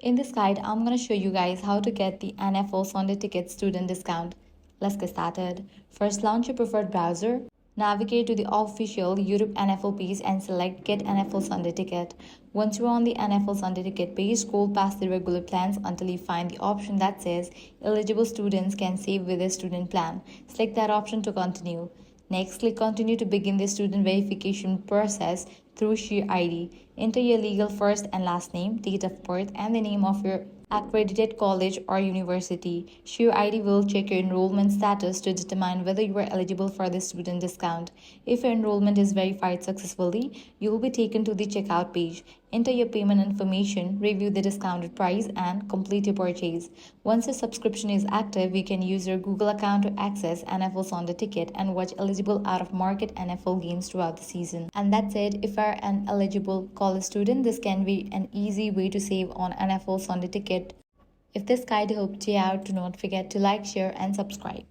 In this guide, I'm going to show you guys how to get the NFL Sunday Ticket student discount. Let's get started. First, launch your preferred browser. Navigate to the official Europe NFL page and select Get NFL Sunday Ticket. Once you're on the NFL Sunday Ticket page, scroll past the regular plans until you find the option that says Eligible students can save with a student plan. Select that option to continue. Next, click Continue to begin the student verification process through SheerID. Enter your legal first and last name, date of birth, and the name of your accredited college or university. SheerID will check your enrollment status to determine whether you are eligible for the student discount. If your enrollment is verified successfully, you will be taken to the checkout page. Enter your payment information, review the discounted price, and complete your purchase. Once your subscription is active, you can use your Google account to access NFL Sunday Ticket and watch eligible out-of-market NFL games throughout the season. And that's it. If you are an eligible college student, this can be an easy way to save on NFL Sunday Ticket. If this guide helped you out, do not forget to like, share, and subscribe.